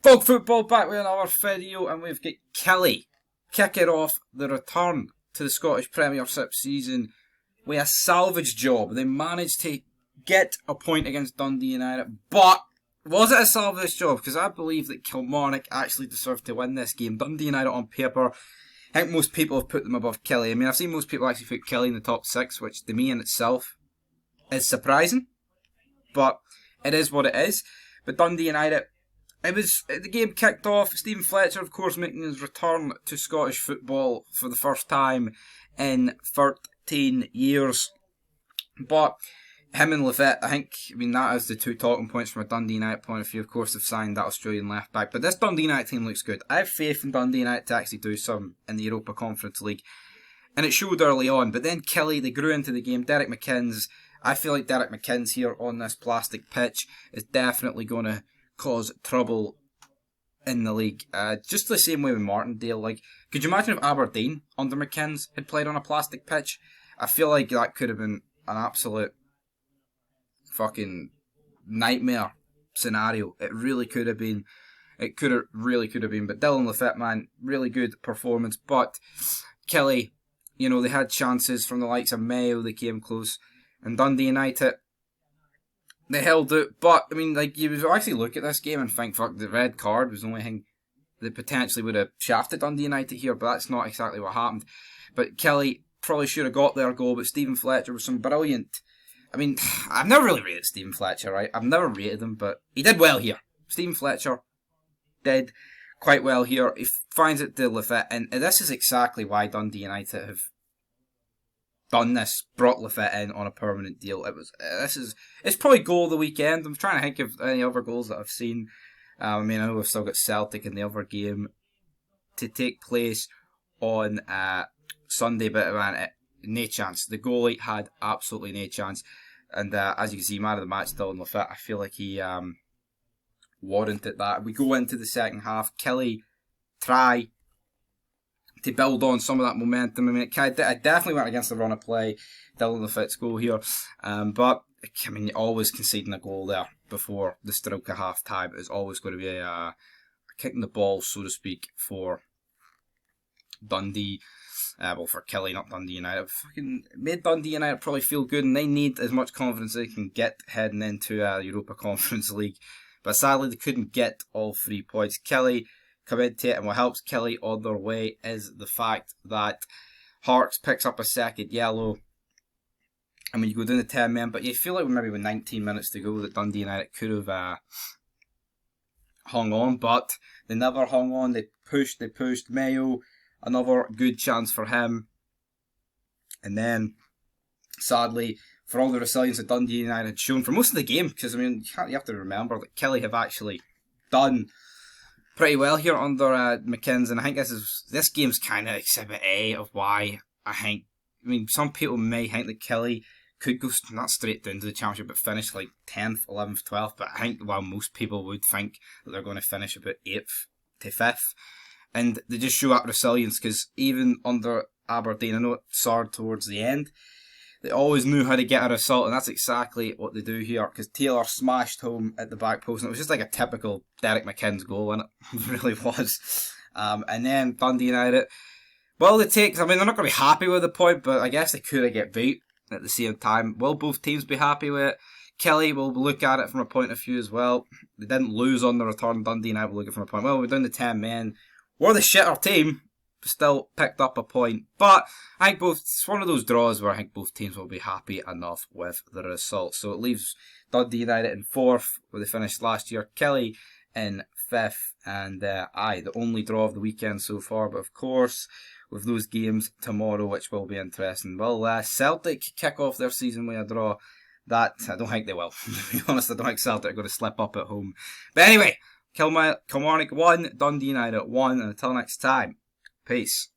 Folk Football back with another video, and we've got Kelly kicking off the return to the Scottish Premiership season with a salvage job. They managed to get a point against Dundee United, but was it a salvage job? Because I believe that Kilmarnock actually deserved to win this game. Dundee United on paper, I think most people have put them above Kelly. I mean, I've seen most people actually put Kelly in the top 6, which to me in itself is surprising, but it is what it is. But Dundee United, the game kicked off. Stephen Fletcher, of course, making his return to Scottish football for the first time in 13 years. But him and Lafette, I mean, that is the two talking points from a Dundee United point of view. Of course, they've signed that Australian left back. But this Dundee United team looks good. I have faith in Dundee United to actually do some in the Europa Conference League. And it showed early on. But then Kelly, they grew into the game. Derek McInnes, I feel like Derek McInnes here on this plastic pitch is definitely going to cause trouble in the league. Just the same way with Martindale. Like, could you imagine if Aberdeen under McInnes had played on a plastic pitch? I feel like that could have been an absolute fucking nightmare scenario. It really could have been. It really could have been. But Dylan Lafette, man, really good performance. But Kelly, you know, they had chances from the likes of Mayo. They came close. And Dundee United, they held it. But, I mean, like, you would actually look at this game and think, fuck, the red card was the only thing that potentially would have shafted Dundee United here, but that's not exactly what happened. But Kelly probably should have got their goal, but Stephen Fletcher was some brilliant. I mean, I've never really rated Stephen Fletcher, right? I've never rated him, but he did well here. Stephen Fletcher did quite well here. He finds it to Lafette, and this is exactly why Dundee United have done this, brought Lafette in on a permanent deal. It's probably goal of the weekend. I'm trying to think of any other goals that I've seen. I mean, I know we've still got Celtic in the other game to take place on Sunday, but man, no chance. The goalie had absolutely no chance. And as you can see, man of the match, Dylan Lafette, I feel like he warranted that. We go into the second half. Kelly try to build on some of that momentum. I mean, I definitely went against the run of play. Dylan Lafette's goal here. But, I mean, always conceding a goal there before the stroke of half time is always going to be a kicking the ball, so to speak, for Dundee. Well, for Kelly, not Dundee United. Fucking made Dundee United probably feel good, and they need as much confidence as they can get heading into Europa Conference League. But sadly, they couldn't get all 3 points. Kelly come into it, and what helps Kelly on their way is the fact that Hearts picks up a second yellow. I mean, you go down to 10 men, but you feel like maybe with 19 minutes to go that Dundee United could have hung on, but they never hung on. They pushed Mayo. Another good chance for him. And then, sadly, for all the resilience that Dundee United had shown for most of the game, because, I mean, you have to remember that Kelly have actually done pretty well here under McInnes, and I think this game's kind of exhibit A of why I mean, some people may think that Kelly could go not straight down to the Championship, but finish like 10th, 11th, 12th, but I think while most people would think that they're going to finish about 8th to 5th, and they just show that resilience, because even under Aberdeen, I know it soared towards the end, they always knew how to get a result, and that's exactly what they do here, because Taylor smashed home at the back post, and it was just like a typical Derek McInnes goal, and it really was. And then Dundee United, well, I mean, they're not going to be happy with the point, but I guess they could have get beat at the same time. Will both teams be happy with it? Kelly will look at it from a point of view as well. They didn't lose on the return. Dundee United will look at it from a point, well, we're down to 10 men. We're the shitter team. Still picked up a point, but I think it's one of those draws where I think both teams will be happy enough with the result. So it leaves Dundee United in 4th, where they finished last year. Kelly in 5th, and the only draw of the weekend so far. But of course, with those games tomorrow, which will be interesting. Will Celtic kick off their season with a draw? That I don't think they will. To be honest, I don't think Celtic are going to slip up at home. But anyway, Kilmarnock 1, Dundee United 1, and until next time. Peace.